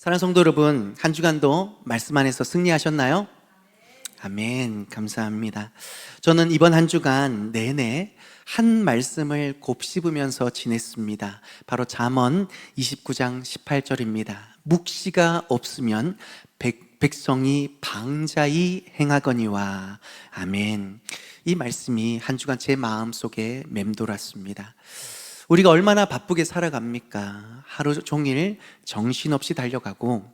사랑하는 성도 여러분, 한 주간도 말씀 안에서 승리하셨나요? 아멘. 감사합니다. 저는 이번 한 주간 내내 한 말씀을 곱씹으면서 지냈습니다. 바로 잠언 29장 18절입니다. 묵시가 없으면 백성이 방자히 행하거니와. 아멘. 이 말씀이 한 주간 제 마음속에 맴돌았습니다. 우리가 얼마나 바쁘게 살아갑니까? 하루 종일 정신없이 달려가고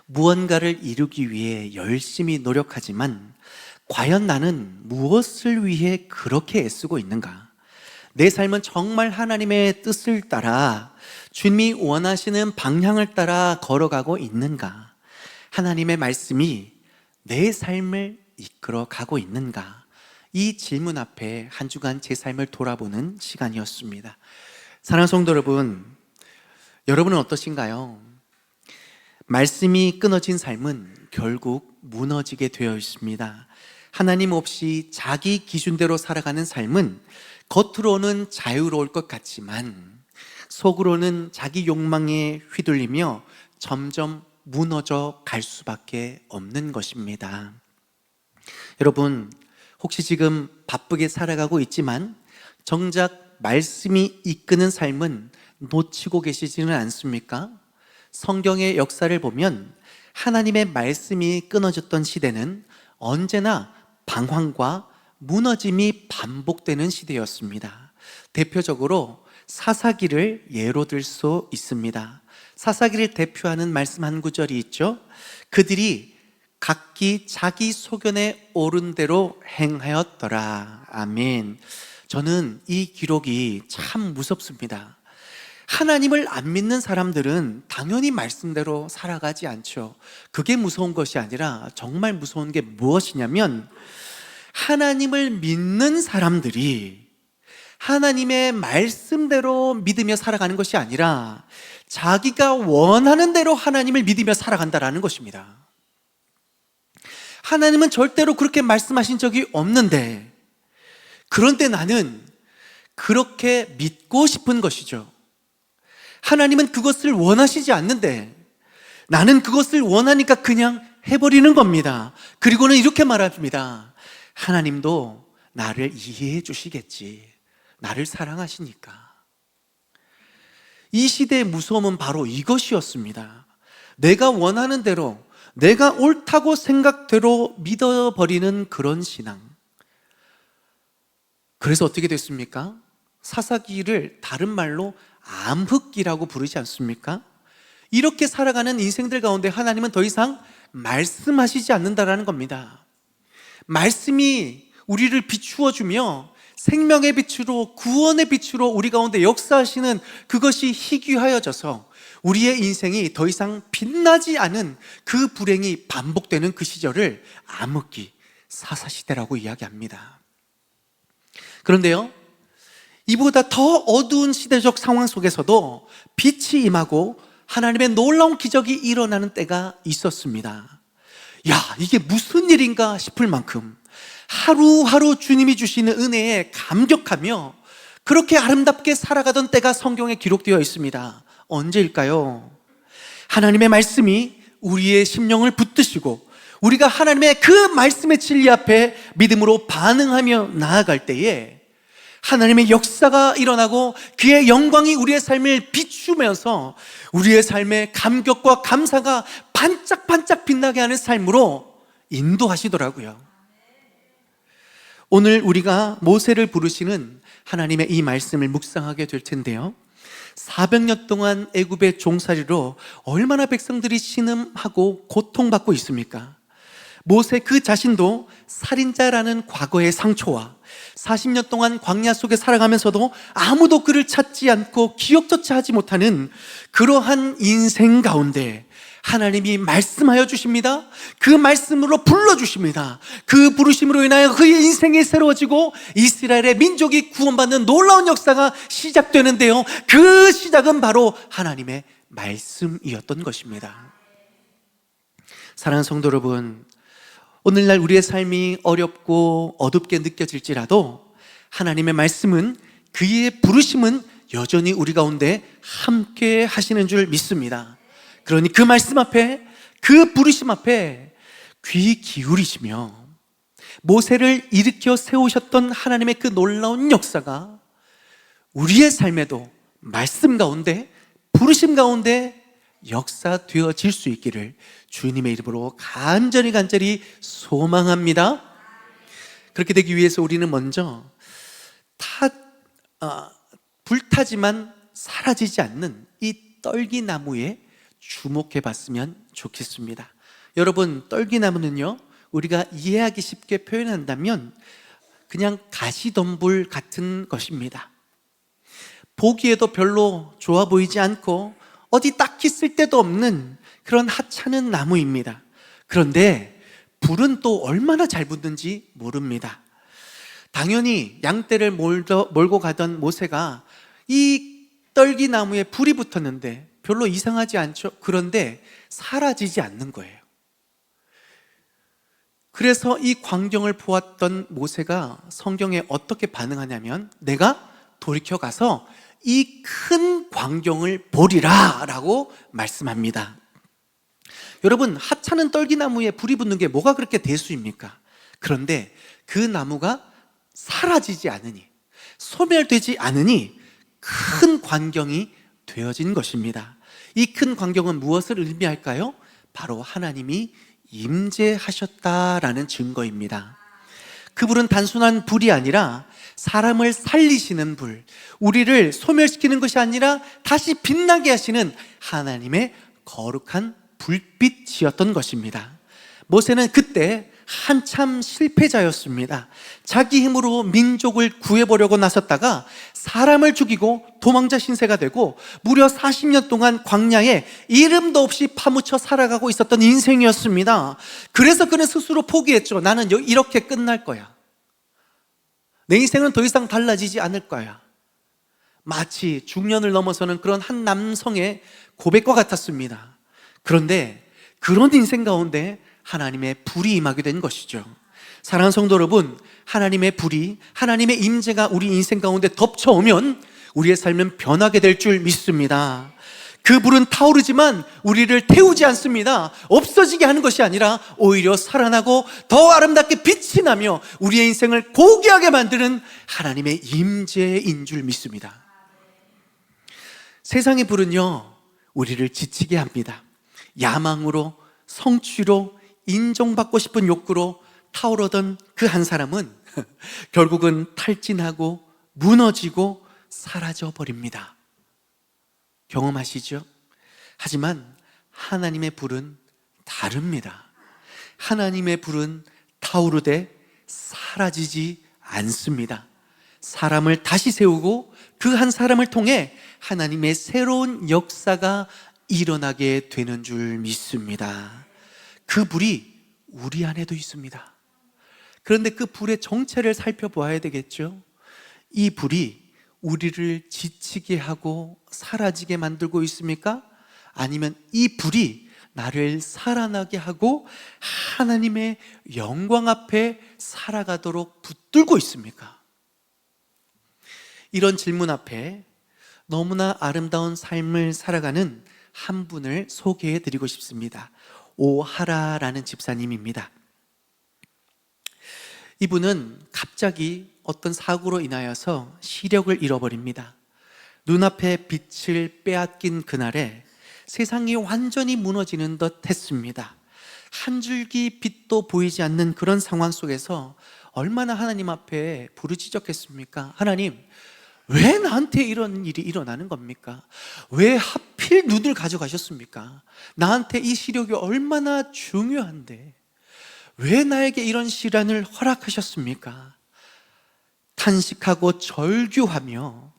무언가를 이루기 위해 열심히 노력하지만 과연 나는 무엇을 위해 그렇게 애쓰고 있는가? 내 삶은 정말 하나님의 뜻을 따라 주님이 원하시는 방향을 따라 걸어가고 있는가? 하나님의 말씀이 내 삶을 이끌어 가고 있는가? 이 질문 앞에 한 주간 제 삶을 돌아보는 시간이었습니다. 사랑하는 성도 여러분, 여러분은 어떠신가요? 말씀이 끊어진 삶은 결국 무너지게 되어 있습니다. 하나님 없이 자기 기준대로 살아가는 삶은 겉으로는 자유로울 것 같지만 속으로는 자기 욕망에 휘둘리며 점점 무너져 갈 수밖에 없는 것입니다. 여러분, 혹시 지금 바쁘게 살아가고 있지만 정작 말씀이 이끄는 삶은 놓치고 계시지는 않습니까? 성경의 역사를 보면 하나님의 말씀이 끊어졌던 시대는 언제나 방황과 무너짐이 반복되는 시대였습니다. 대표적으로 사사기를 예로 들 수 있습니다. 사사기를 대표하는 말씀 한 구절이 있죠. 그들이 각기 자기 소견에 옳은 대로 행하였더라. 아멘. 저는 이 기록이 참 무섭습니다. 하나님을 안 믿는 사람들은 당연히 말씀대로 살아가지 않죠. 그게 무서운 것이 아니라 정말 무서운 게 무엇이냐면 하나님을 믿는 사람들이 하나님의 말씀대로 믿으며 살아가는 것이 아니라 자기가 원하는 대로 하나님을 믿으며 살아간다라는 것입니다. 하나님은 절대로 그렇게 말씀하신 적이 없는데, 그런데 나는 그렇게 믿고 싶은 것이죠. 하나님은 그것을 원하시지 않는데 나는 그것을 원하니까 그냥 해버리는 겁니다. 그리고는 이렇게 말합니다. 하나님도 나를 이해해 주시겠지. 나를 사랑하시니까. 이 시대의 무서움은 바로 이것이었습니다. 내가 원하는 대로, 내가 옳다고 생각대로 믿어버리는 그런 신앙. 그래서 어떻게 됐습니까? 사사기를 다른 말로 암흑기라고 부르지 않습니까? 이렇게 살아가는 인생들 가운데 하나님은 더 이상 말씀하시지 않는다라는 겁니다. 말씀이 우리를 비추어주며 생명의 빛으로, 구원의 빛으로 우리 가운데 역사하시는 그것이 희귀하여져서 우리의 인생이 더 이상 빛나지 않은 그 불행이 반복되는 그 시절을 암흑기, 사사시대라고 이야기합니다. 그런데요, 이보다 더 어두운 시대적 상황 속에서도 빛이 임하고 하나님의 놀라운 기적이 일어나는 때가 있었습니다. 야, 이게 무슨 일인가 싶을 만큼 하루하루 주님이 주시는 은혜에 감격하며 그렇게 아름답게 살아가던 때가 성경에 기록되어 있습니다. 언제일까요? 하나님의 말씀이 우리의 심령을 붙드시고 우리가 하나님의 그 말씀의 진리 앞에 믿음으로 반응하며 나아갈 때에 하나님의 역사가 일어나고 그의 영광이 우리의 삶을 비추면서 우리의 삶의 감격과 감사가 반짝반짝 빛나게 하는 삶으로 인도하시더라고요. 오늘 우리가 모세를 부르시는 하나님의 이 말씀을 묵상하게 될 텐데요, 400년 동안 애굽의 종살이로 얼마나 백성들이 신음하고 고통받고 있습니까? 모세 그 자신도 살인자라는 과거의 상처와 40년 동안 광야 속에 살아가면서도 아무도 그를 찾지 않고 기억조차 하지 못하는 그러한 인생 가운데 하나님이 말씀하여 주십니다. 그 말씀으로 불러주십니다. 그 부르심으로 인하여 그의 인생이 새로워지고 이스라엘의 민족이 구원받는 놀라운 역사가 시작되는데요, 그 시작은 바로 하나님의 말씀이었던 것입니다. 사랑하는 성도 여러분, 오늘날 우리의 삶이 어렵고 어둡게 느껴질지라도 하나님의 말씀은, 그의 부르심은 여전히 우리 가운데 함께 하시는 줄 믿습니다. 그러니 그 말씀 앞에, 그 부르심 앞에 귀 기울이시며 모세를 일으켜 세우셨던 하나님의 그 놀라운 역사가 우리의 삶에도 말씀 가운데, 부르심 가운데 역사되어질 수 있기를 주님의 이름으로 간절히 소망합니다. 그렇게 되기 위해서 우리는 먼저 불타지만 사라지지 않는 이 떨기나무에 주목해 봤으면 좋겠습니다. 여러분, 떨기나무는요, 우리가 이해하기 쉽게 표현한다면 그냥 가시덤불 같은 것입니다. 보기에도 별로 좋아 보이지 않고 어디 딱히 쓸데도 없는 그런 하찮은 나무입니다. 그런데 불은 또 얼마나 잘 붙는지 모릅니다. 당연히 양떼를 몰고 가던 모세가 이 떨기나무에 불이 붙었는데 별로 이상하지 않죠? 그런데 사라지지 않는 거예요. 그래서 이 광경을 보았던 모세가 성경에 어떻게 반응하냐면, 내가 돌이켜 가서 이 큰 광경을 보리라 라고 말씀합니다. 여러분, 하찮은 떨기나무에 불이 붙는 게 뭐가 그렇게 대수입니까? 그런데 그 나무가 사라지지 않으니, 소멸되지 않으니 큰 광경이 되어진 것입니다. 이 큰 광경은 무엇을 의미할까요? 바로 하나님이 임재하셨다라는 증거입니다. 그 불은 단순한 불이 아니라 사람을 살리시는 불, 우리를 소멸시키는 것이 아니라 다시 빛나게 하시는 하나님의 거룩한 불빛이었던 것입니다. 모세는 그때 한참 실패자였습니다. 자기 힘으로 민족을 구해보려고 나섰다가 사람을 죽이고 도망자 신세가 되고 무려 40년 동안 광야에 이름도 없이 파묻혀 살아가고 있었던 인생이었습니다. 그래서 그는 스스로 포기했죠. 나는 이렇게 끝날 거야. 내 인생은 더 이상 달라지지 않을 거야. 마치 중년을 넘어서는 그런 한 남성의 고백과 같았습니다. 그런데 그런 인생 가운데 하나님의 불이 임하게 된 것이죠. 사랑하는 성도 여러분, 하나님의 불이, 하나님의 임재가 우리 인생 가운데 덮쳐오면 우리의 삶은 변하게 될 줄 믿습니다. 그 불은 타오르지만 우리를 태우지 않습니다. 없어지게 하는 것이 아니라 오히려 살아나고 더 아름답게 빛이 나며 우리의 인생을 고귀하게 만드는 하나님의 임재인 줄 믿습니다. 세상의 불은요, 우리를 지치게 합니다. 야망으로, 성취로, 인정받고 싶은 욕구로 타오르던 그 한 사람은 결국은 탈진하고 무너지고 사라져 버립니다. 경험하시죠? 하지만 하나님의 불은 다릅니다. 하나님의 불은 타오르되 사라지지 않습니다. 사람을 다시 세우고 그 한 사람을 통해 하나님의 새로운 역사가 일어나게 되는 줄 믿습니다. 그 불이 우리 안에도 있습니다. 그런데 그 불의 정체를 살펴보아야 되겠죠. 이 불이 우리를 지치게 하고 사라지게 만들고 있습니까? 아니면 이 불이 나를 살아나게 하고 하나님의 영광 앞에 살아가도록 붙들고 있습니까? 이런 질문 앞에 너무나 아름다운 삶을 살아가는 한 분을 소개해 드리고 싶습니다. 오하라라는 집사님입니다. 이분은 갑자기 어떤 사고로 인하여서 시력을 잃어버립니다. 눈앞에 빛을 빼앗긴 그날에 세상이 완전히 무너지는 듯 했습니다. 한 줄기 빛도 보이지 않는 그런 상황 속에서 얼마나 하나님 앞에 부르짖었겠습니까? 하나님, 왜 나한테 이런 일이 일어나는 겁니까? 왜 하필 눈을 가져가셨습니까? 나한테 이 시력이 얼마나 중요한데 왜 나에게 이런 시련을 허락하셨습니까? 탄식하고 절규하며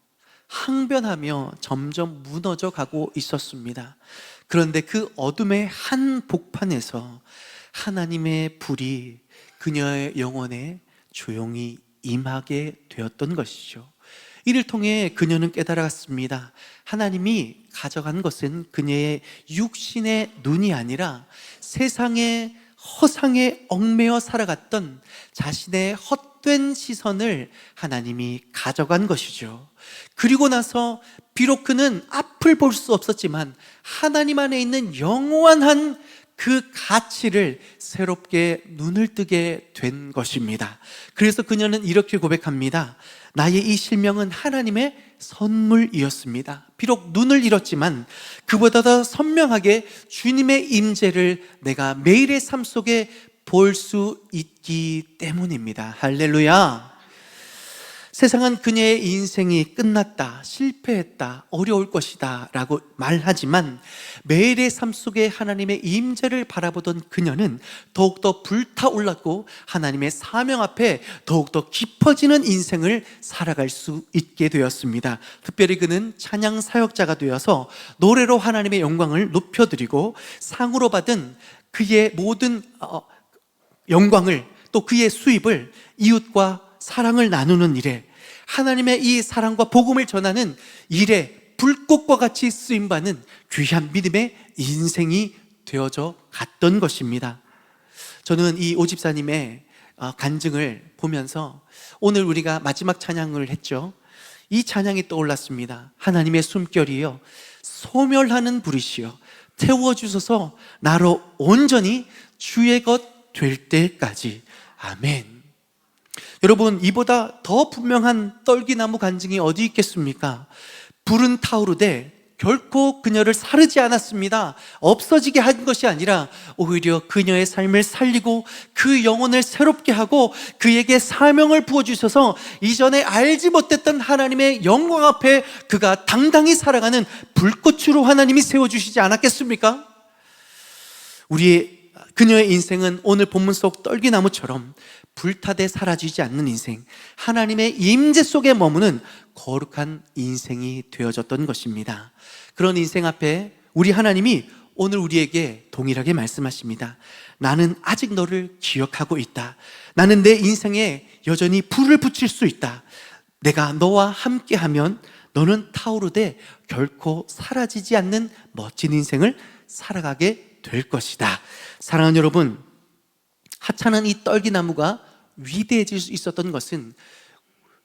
항변하며 점점 무너져 가고 있었습니다. 그런데 그 어둠의 한 복판에서 하나님의 불이 그녀의 영혼에 조용히 임하게 되었던 것이죠. 이를 통해 그녀는 깨달았습니다. 하나님이 가져간 것은 그녀의 육신의 눈이 아니라 세상의 허상에 얽매여 살아갔던 자신의 헛된 시선을 하나님이 가져간 것이죠. 그리고 나서 비록 그는 앞을 볼 수 없었지만 하나님 안에 있는 영원한 그 가치를 새롭게 눈을 뜨게 된 것입니다. 그래서 그녀는 이렇게 고백합니다. 나의 이 실명은 하나님의 선물이었습니다. 비록 눈을 잃었지만 그보다 더 선명하게 주님의 임재를 내가 매일의 삶 속에 볼 수 있기 때문입니다. 할렐루야. 세상은 그녀의 인생이 끝났다, 실패했다, 어려울 것이다 라고 말하지만 매일의 삶 속에 하나님의 임재를 바라보던 그녀는 더욱더 불타올랐고 하나님의 사명 앞에 더욱더 깊어지는 인생을 살아갈 수 있게 되었습니다. 특별히 그는 찬양 사역자가 되어서 노래로 하나님의 영광을 높여드리고 상으로 받은 그의 모든 영광을, 또 그의 수입을 이웃과 사랑을 나누는 일에, 하나님의 이 사랑과 복음을 전하는 일에 불꽃과 같이 쓰임받는 귀한 믿음의 인생이 되어져 갔던 것입니다. 저는 이 오집사님의 간증을 보면서 오늘 우리가 마지막 찬양을 했죠. 이 찬양이 떠올랐습니다. 하나님의 숨결이여 소멸하는 불이시여 태워주소서 나로 온전히 주의 것 될 때까지. 아멘. 여러분, 이보다 더 분명한 떨기나무 간증이 어디 있겠습니까? 불은 타오르되 결코 그녀를 사르지 않았습니다. 없어지게 한 것이 아니라 오히려 그녀의 삶을 살리고 그 영혼을 새롭게 하고 그에게 사명을 부어주셔서 이전에 알지 못했던 하나님의 영광 앞에 그가 당당히 살아가는 불꽃으로 하나님이 세워주시지 않았겠습니까? 그녀의 인생은 오늘 본문 속 떨기나무처럼 불타되 사라지지 않는 인생, 하나님의 임재 속에 머무는 거룩한 인생이 되어졌던 것입니다. 그런 인생 앞에 우리 하나님이 오늘 우리에게 동일하게 말씀하십니다. 나는 아직 너를 기억하고 있다. 나는 내 인생에 여전히 불을 붙일 수 있다. 내가 너와 함께하면 너는 타오르되 결코 사라지지 않는 멋진 인생을 살아가게 될 것이다. 사랑하는 여러분, 하찮은 이 떨기나무가 위대해질 수 있었던 것은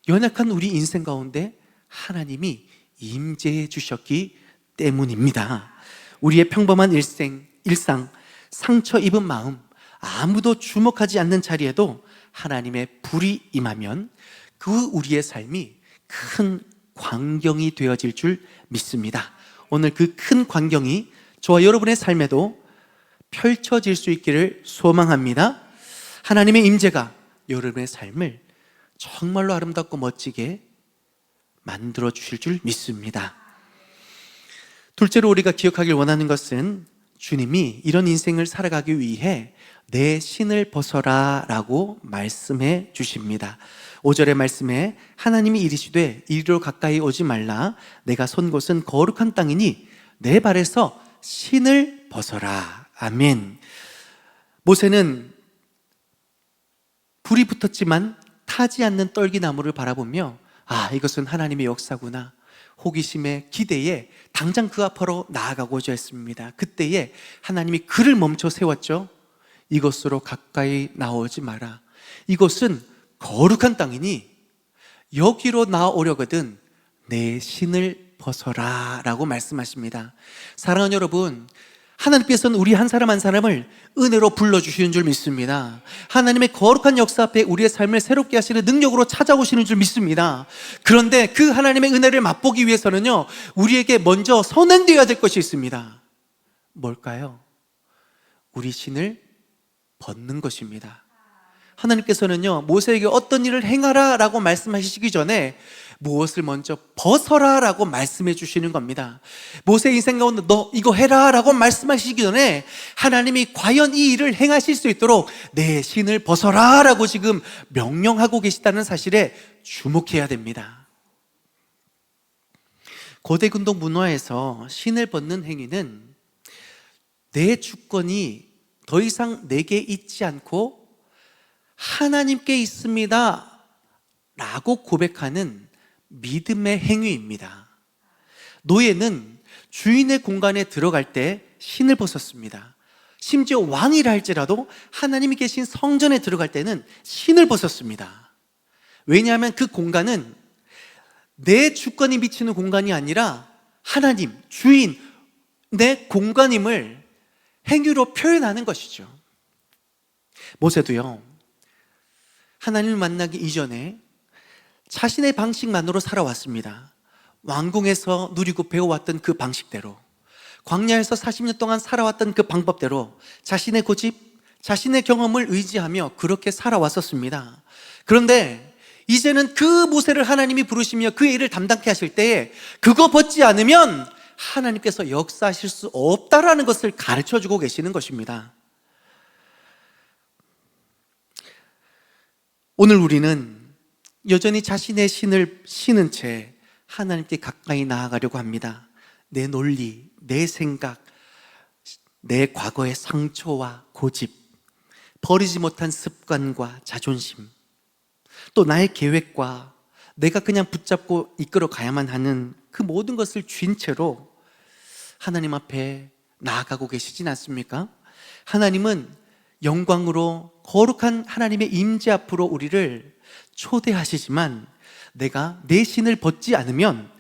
연약한 우리 인생 가운데 하나님이 임재해 주셨기 때문입니다. 우리의 평범한 일상, 상처 입은 마음, 아무도 주목하지 않는 자리에도 하나님의 불이 임하면 그 우리의 삶이 큰 광경이 되어질 줄 믿습니다. 오늘 그 큰 광경이 저와 여러분의 삶에도 펼쳐질 수 있기를 소망합니다. 하나님의 임재가 여러분의 삶을 정말로 아름답고 멋지게 만들어 주실 줄 믿습니다. 둘째로 우리가 기억하길 원하는 것은 주님이 이런 인생을 살아가기 위해 내 신을 벗어라 라고 말씀해 주십니다. 5절의 말씀에 하나님이 이르시되 이리로 가까이 오지 말라. 내가 선 곳은 거룩한 땅이니 내 발에서 신을 벗어라. 아멘. 모세는 불이 붙었지만 타지 않는 떨기나무를 바라보며 이것은 하나님의 역사구나, 호기심에 기대에 당장 그 앞으로 나아가고자 했습니다. 그때에 하나님이 그를 멈춰 세웠죠. 이곳으로 가까이 나오지 마라. 이곳은 거룩한 땅이니 여기로 나오려거든 내 신을 벗어라 라고 말씀하십니다. 사랑하는 여러분, 하나님께서는 우리 한 사람 한 사람을 은혜로 불러주시는 줄 믿습니다. 하나님의 거룩한 역사 앞에 우리의 삶을 새롭게 하시는 능력으로 찾아오시는 줄 믿습니다. 그런데 그 하나님의 은혜를 맛보기 위해서는요, 우리에게 먼저 선언되어야 될 것이 있습니다. 뭘까요? 우리 신을 벗는 것입니다. 하나님께서는요, 모세에게 어떤 일을 행하라 라고 말씀하시기 전에 무엇을 먼저 벗어라 라고 말씀해 주시는 겁니다. 모세의 인생 가운데 너 이거 해라 라고 말씀하시기 전에 하나님이 과연 이 일을 행하실 수 있도록 내 신을 벗어라 라고 지금 명령하고 계시다는 사실에 주목해야 됩니다. 고대 근동 문화에서 신을 벗는 행위는 내 주권이 더 이상 내게 있지 않고 하나님께 있습니다 라고 고백하는 믿음의 행위입니다. 노예는 주인의 공간에 들어갈 때 신을 벗었습니다. 심지어 왕이라 할지라도 하나님이 계신 성전에 들어갈 때는 신을 벗었습니다. 왜냐하면 그 공간은 내 주권이 미치는 공간이 아니라 하나님, 주인, 내 공간임을 행위로 표현하는 것이죠. 모세도요, 하나님을 만나기 이전에 자신의 방식만으로 살아왔습니다. 왕궁에서 누리고 배워왔던 그 방식대로, 광야에서 40년 동안 살아왔던 그 방법대로 자신의 고집, 자신의 경험을 의지하며 그렇게 살아왔었습니다. 그런데 이제는 그 모세를 하나님이 부르시며 그 일을 담당케 하실 때에 그거 벗지 않으면 하나님께서 역사하실 수 없다라는 것을 가르쳐주고 계시는 것입니다. 오늘 우리는 여전히 자신의 신을 신은 채 하나님께 가까이 나아가려고 합니다. 내 논리, 내 생각, 내 과거의 상처와 고집, 버리지 못한 습관과 자존심, 또 나의 계획과 내가 그냥 붙잡고 이끌어 가야만 하는 그 모든 것을 쥔 채로 하나님 앞에 나아가고 계시진 않습니까? 하나님은 영광으로 거룩한 하나님의 임재 앞으로 우리를 초대하시지만 내가 내 신을 벗지 않으면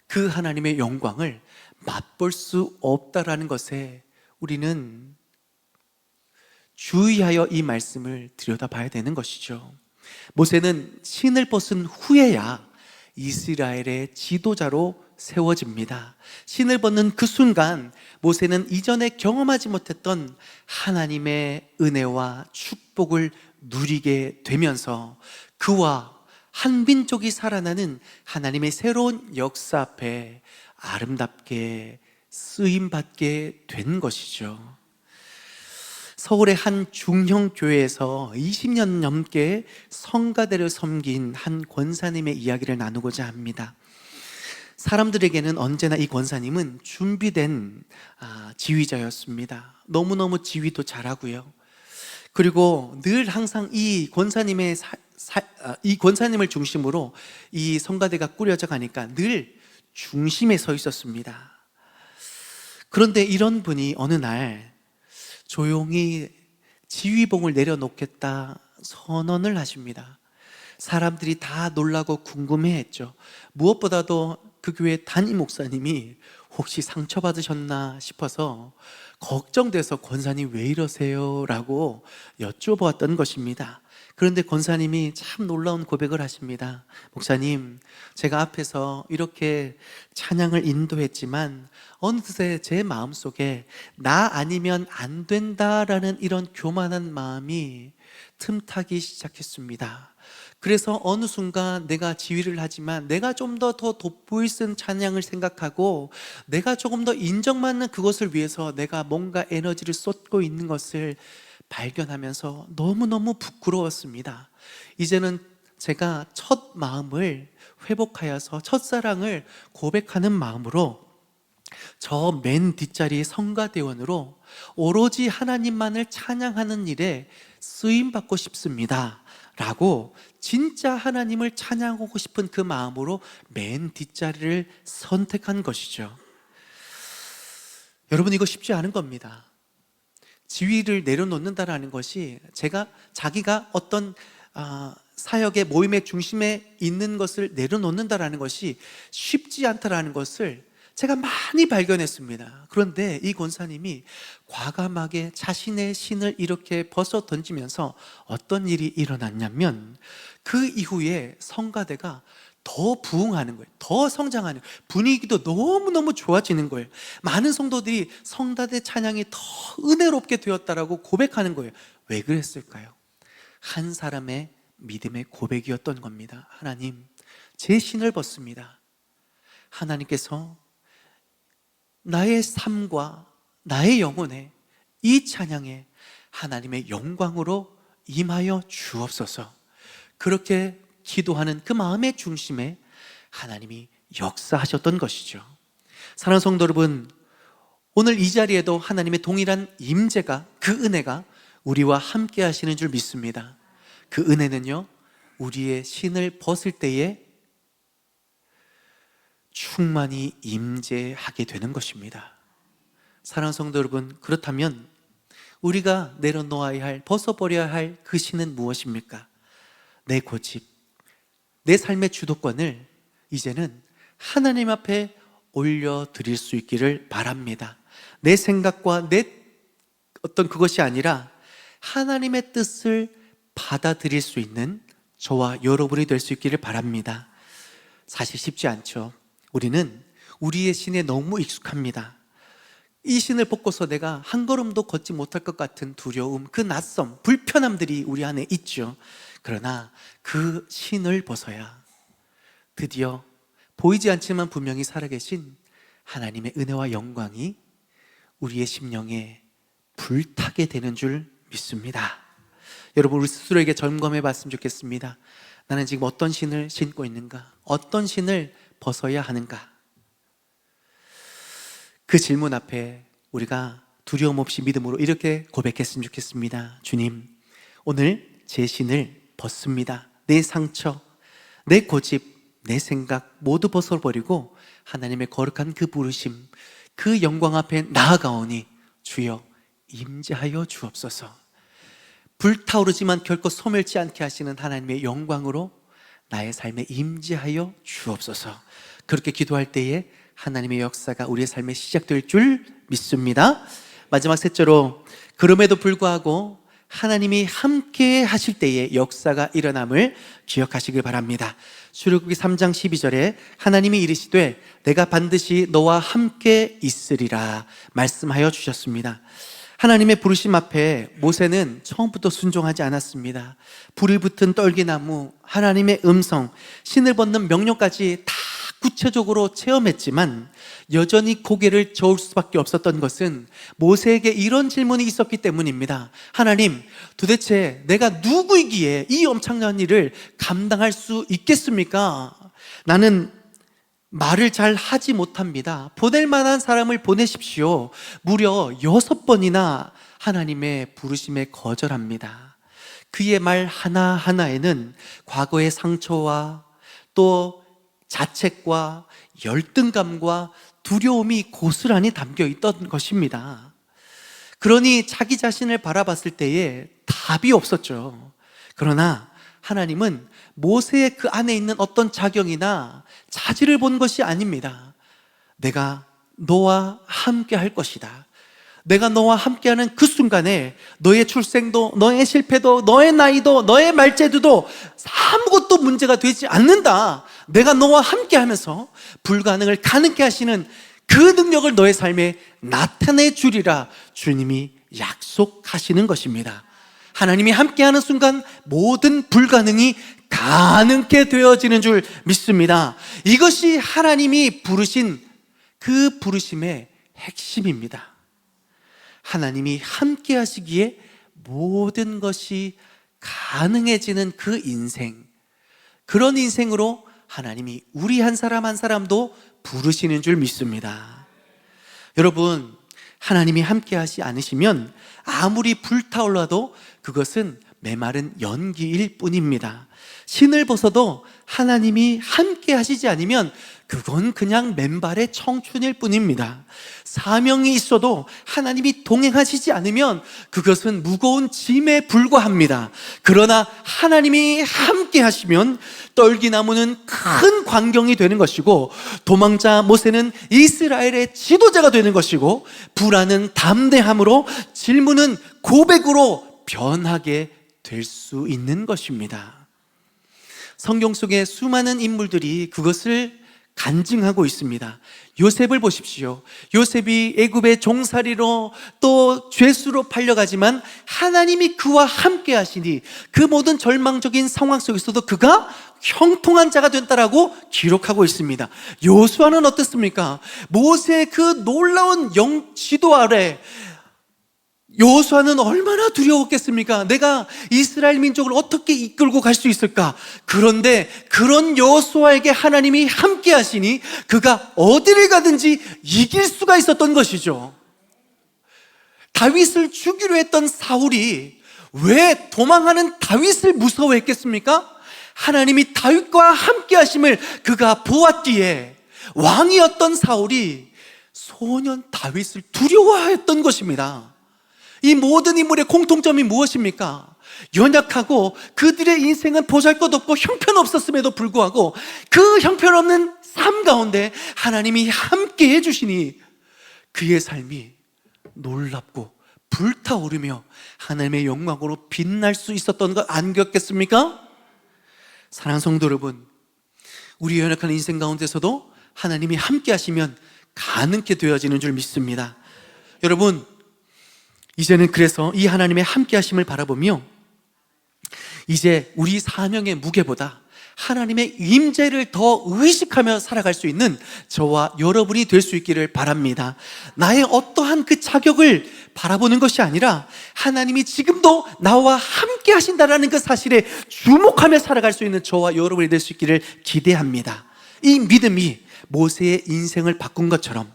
그 하나님의 영광을 맛볼 수 없다라는 것에 우리는 주의하여 이 말씀을 들여다봐야 되는 것이죠. 모세는 신을 벗은 후에야 이스라엘의 지도자로 세워집니다. 신을 벗는 그 순간 모세는 이전에 경험하지 못했던 하나님의 은혜와 축복을 누리게 되면서 그와 한 민족이 살아나는 하나님의 새로운 역사 앞에 아름답게 쓰임받게 된 것이죠. 서울의 한 중형교회에서 20년 넘게 성가대를 섬긴 한 권사님의 이야기를 나누고자 합니다. 사람들에게는 언제나 이 권사님은 준비된 지휘자였습니다. 너무너무 지휘도 잘하고요. 그리고 늘 항상 이 권사님의 이 권사님을 중심으로 이 성가대가 꾸려져 가니까 늘 중심에 서 있었습니다. 그런데 이런 분이 어느 날 조용히 지휘봉을 내려놓겠다 선언을 하십니다. 사람들이 다 놀라고 궁금해했죠. 무엇보다도 그 교회 담임 목사님이 혹시 상처받으셨나 싶어서 걱정돼서 권사님 왜 이러세요? 라고 여쭤보았던 것입니다. 그런데 권사님이 참 놀라운 고백을 하십니다. 목사님, 제가 앞에서 이렇게 찬양을 인도했지만 어느새 제 마음속에 나 아니면 안 된다라는 이런 교만한 마음이 틈타기 시작했습니다. 그래서 어느 순간 내가 지휘를 하지만 내가 좀 더 돋보일 수 있는 찬양을 생각하고 내가 조금 더 인정받는 그것을 위해서 내가 뭔가 에너지를 쏟고 있는 것을 발견하면서 너무너무 부끄러웠습니다. 이제는 제가 첫 마음을 회복하여서 첫사랑을 고백하는 마음으로 저 맨 뒷자리의 성가대원으로 오로지 하나님만을 찬양하는 일에 쓰임받고 싶습니다 라고 진짜 하나님을 찬양하고 싶은 그 마음으로 맨 뒷자리를 선택한 것이죠. 여러분, 이거 쉽지 않은 겁니다. 지위를 내려놓는다라는 것이 자기가 어떤 사역의 모임의 중심에 있는 것을 내려놓는다라는 것이 쉽지 않다라는 것을 제가 많이 발견했습니다. 그런데 이 권사님이 과감하게 자신의 신을 이렇게 벗어 던지면서 어떤 일이 일어났냐면 그 이후에 성가대가 더 부흥하는 거예요. 더 성장하는 거예요. 분위기도 너무너무 좋아지는 거예요. 많은 성도들이 성가대 찬양이 더 은혜롭게 되었다라고 고백하는 거예요. 왜 그랬을까요? 한 사람의 믿음의 고백이었던 겁니다. 하나님, 제 신을 벗습니다. 하나님께서 나의 삶과 나의 영혼에 이 찬양에 하나님의 영광으로 임하여 주옵소서. 그렇게 기도하는 그 마음의 중심에 하나님이 역사하셨던 것이죠. 사랑하는 성도 여러분, 오늘 이 자리에도 하나님의 동일한 임재가, 그 은혜가 우리와 함께 하시는 줄 믿습니다. 그 은혜는요, 우리의 신을 벗을 때에 충만히 임재하게 되는 것입니다. 사랑하는 성도 여러분, 그렇다면 우리가 내려놓아야 할, 벗어버려야 할 그 신은 무엇입니까? 내 고집, 내 삶의 주도권을 이제는 하나님 앞에 올려드릴 수 있기를 바랍니다. 내 생각과 내 어떤 그것이 아니라 하나님의 뜻을 받아들일 수 있는 저와 여러분이 될 수 있기를 바랍니다. 사실 쉽지 않죠. 우리는 우리의 신에 너무 익숙합니다. 이 신을 벗고서 내가 한 걸음도 걷지 못할 것 같은 두려움, 그 낯섦, 불편함들이 우리 안에 있죠. 그러나 그 신을 벗어야 드디어 보이지 않지만 분명히 살아계신 하나님의 은혜와 영광이 우리의 심령에 불타게 되는 줄 믿습니다. 여러분, 우리 스스로에게 점검해 봤으면 좋겠습니다. 나는 지금 어떤 신을 신고 있는가? 어떤 신을 벗어야 하는가? 그 질문 앞에 우리가 두려움 없이 믿음으로 이렇게 고백했으면 좋겠습니다. 주님, 오늘 제 신을 벗습니다. 내 상처, 내 고집, 내 생각 모두 벗어버리고 하나님의 거룩한 그 부르심, 그 영광 앞에 나아가오니 주여 임재하여 주옵소서. 불타오르지만 결코 소멸치 않게 하시는 하나님의 영광으로 나의 삶에 임재하여 주옵소서. 그렇게 기도할 때에 하나님의 역사가 우리의 삶에 시작될 줄 믿습니다. 마지막 셋째로, 그럼에도 불구하고 하나님이 함께 하실 때에 역사가 일어남을 기억하시길 바랍니다. 출애굽기 3장 12절에 하나님이 이르시되 내가 반드시 너와 함께 있으리라 말씀하여 주셨습니다. 하나님의 부르심 앞에 모세는 처음부터 순종하지 않았습니다. 불이 붙은 떨기나무, 하나님의 음성, 신을 벗는 명령까지 다 구체적으로 체험했지만 여전히 고개를 저을 수밖에 없었던 것은 모세에게 이런 질문이 있었기 때문입니다. 하나님, 도대체 내가 누구이기에 이 엄청난 일을 감당할 수 있겠습니까? 나는 말을 잘 하지 못합니다. 보낼 만한 사람을 보내십시오. 무려 6번이나 하나님의 부르심에 거절합니다. 그의 말 하나하나에는 과거의 상처와 또 자책과 열등감과 두려움이 고스란히 담겨 있던 것입니다. 그러니 자기 자신을 바라봤을 때에 답이 없었죠. 그러나 하나님은 모세의 그 안에 있는 어떤 자경이나 자질을 본 것이 아닙니다. 내가 너와 함께 할 것이다. 내가 너와 함께하는 그 순간에 너의 출생도, 너의 실패도, 너의 나이도, 너의 말재주도 아무것도 문제가 되지 않는다. 내가 너와 함께하면서 불가능을 가능케 하시는 그 능력을 너의 삶에 나타내 주리라 주님이 약속하시는 것입니다. 하나님이 함께하는 순간 모든 불가능이 가능케 되어지는 줄 믿습니다. 이것이 하나님이 부르신 그 부르심의 핵심입니다. 하나님이 함께 하시기에 모든 것이 가능해지는 그 인생, 그런 인생으로 하나님이 우리 한 사람 한 사람도 부르시는 줄 믿습니다. 여러분, 하나님이 함께 하시 않으시면 아무리 불타올라도 그것은 메마른 연기일 뿐입니다. 신을 벗어도 하나님이 함께 하시지 않으면 그건 그냥 맨발의 청춘일 뿐입니다. 사명이 있어도 하나님이 동행하시지 않으면 그것은 무거운 짐에 불과합니다. 그러나 하나님이 함께 하시면 떨기나무는 큰 광경이 되는 것이고, 도망자 모세는 이스라엘의 지도자가 되는 것이고, 불안은 담대함으로, 질문은 고백으로 변하게 될 수 있는 것입니다. 성경 속에 수많은 인물들이 그것을 간증하고 있습니다. 요셉을 보십시오. 요셉이 애굽의 종살이로 또 죄수로 팔려가지만 하나님이 그와 함께 하시니 그 모든 절망적인 상황 속에서도 그가 형통한 자가 됐다라고 기록하고 있습니다. 요수아는 어떻습니까? 모세의 그 놀라운 지도 아래 여호수아는 얼마나 두려웠겠습니까? 내가 이스라엘 민족을 어떻게 이끌고 갈 수 있을까? 그런데 그런 여호수아에게 하나님이 함께 하시니 그가 어디를 가든지 이길 수가 있었던 것이죠. 다윗을 죽이려 했던 사울이 왜 도망하는 다윗을 무서워했겠습니까? 하나님이 다윗과 함께 하심을 그가 보았기에 왕이었던 사울이 소년 다윗을 두려워했던 것입니다. 이 모든 인물의 공통점이 무엇입니까? 연약하고 그들의 인생은 보잘것없고 형편없었음에도 불구하고 그 형편없는 삶 가운데 하나님이 함께 해주시니 그의 삶이 놀랍고 불타오르며 하나님의 영광으로 빛날 수 있었던 것 아니겠습니까? 사랑하는 성도 여러분, 우리 연약한 인생 가운데서도 하나님이 함께 하시면 가능케 되어지는 줄 믿습니다. 여러분, 이제는 그래서 이 하나님의 함께 하심을 바라보며 이제 우리 사명의 무게보다 하나님의 임재를 더 의식하며 살아갈 수 있는 저와 여러분이 될 수 있기를 바랍니다. 나의 어떠한 그 자격을 바라보는 것이 아니라 하나님이 지금도 나와 함께 하신다라는 그 사실에 주목하며 살아갈 수 있는 저와 여러분이 될 수 있기를 기대합니다. 이 믿음이 모세의 인생을 바꾼 것처럼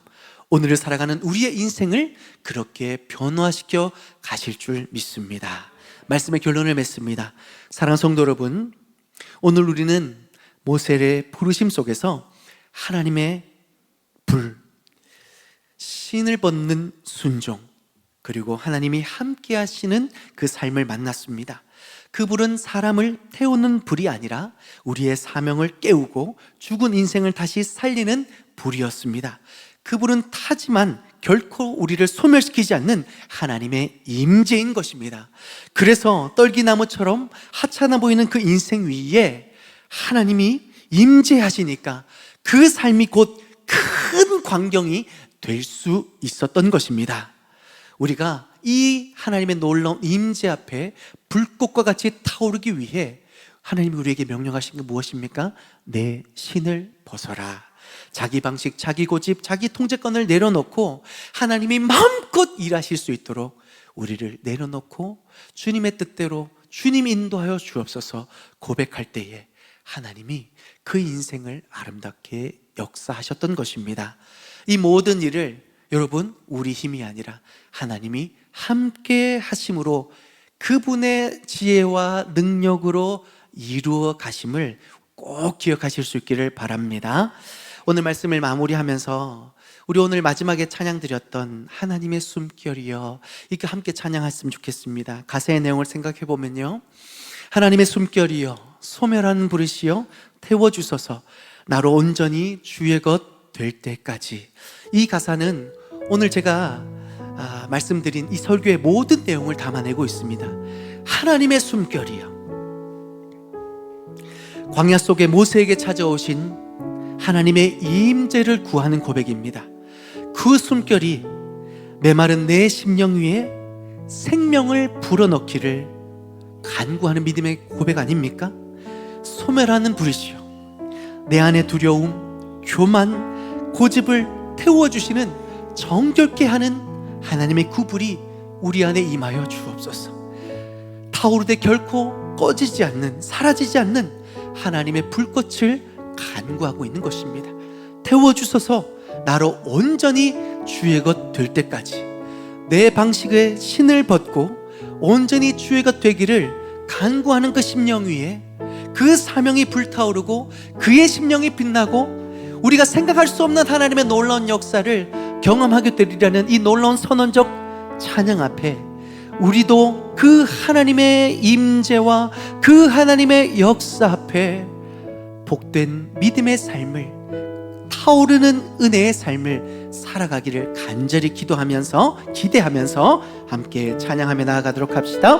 오늘을 살아가는 우리의 인생을 그렇게 변화시켜 가실 줄 믿습니다. 말씀의 결론을 맺습니다. 사랑하는 성도 여러분, 오늘 우리는 모세의 부르심 속에서 하나님의 불, 신을 벗는 순종, 그리고 하나님이 함께 하시는 그 삶을 만났습니다. 그 불은 사람을 태우는 불이 아니라 우리의 사명을 깨우고 죽은 인생을 다시 살리는 불이었습니다. 그 불은 타지만 결코 우리를 소멸시키지 않는 하나님의 임재인 것입니다. 그래서 떨기나무처럼 하찮아 보이는 그 인생 위에 하나님이 임재하시니까 그 삶이 곧 큰 광경이 될 수 있었던 것입니다. 우리가 이 하나님의 놀라운 임재 앞에 불꽃과 같이 타오르기 위해 하나님이 우리에게 명령하신 게 무엇입니까? 내 신을 벗어라. 자기 방식, 자기 고집, 자기 통제권을 내려놓고 하나님이 마음껏 일하실 수 있도록 우리를 내려놓고 주님의 뜻대로 주님 인도하여 주옵소서 고백할 때에 하나님이 그 인생을 아름답게 역사하셨던 것입니다. 이 모든 일을 여러분, 우리 힘이 아니라 하나님이 함께 하심으로 그분의 지혜와 능력으로 이루어 가심을 꼭 기억하실 수 있기를 바랍니다. 오늘 말씀을 마무리하면서 우리 오늘 마지막에 찬양 드렸던 하나님의 숨결이여, 이렇게 함께 찬양했으면 좋겠습니다. 가사의 내용을 생각해 보면요, 하나님의 숨결이여 소멸한 부르시여 태워주소서 나로 온전히 주의 것 될 때까지. 이 가사는 오늘 제가 말씀드린 이 설교의 모든 내용을 담아내고 있습니다. 하나님의 숨결이여, 광야 속에 모세에게 찾아오신 하나님의 임재를 구하는 고백입니다. 그 숨결이 메마른 내 심령 위에 생명을 불어넣기를 간구하는 믿음의 고백 아닙니까? 소멸하는 불이시여, 내 안의 두려움, 교만, 고집을 태워주시는 정결케 하는 하나님의 그 불이 우리 안에 임하여 주옵소서. 타오르되 결코 꺼지지 않는, 사라지지 않는 하나님의 불꽃을 간구하고 있는 것입니다. 태워주소서 나로 온전히 주의 것 될 때까지. 내 방식의 신을 벗고 온전히 주의 것 되기를 간구하는 그 심령 위에 그 사명이 불타오르고 그의 심령이 빛나고 우리가 생각할 수 없는 하나님의 놀라운 역사를 경험하게 되리라는 이 놀라운 선언적 찬양 앞에 우리도 그 하나님의 임재와 그 하나님의 역사 앞에 복된 믿음의 삶을, 타오르는 은혜의 삶을 살아가기를 간절히 기도하면서 기대하면서 함께 찬양하며 나아가도록 합시다.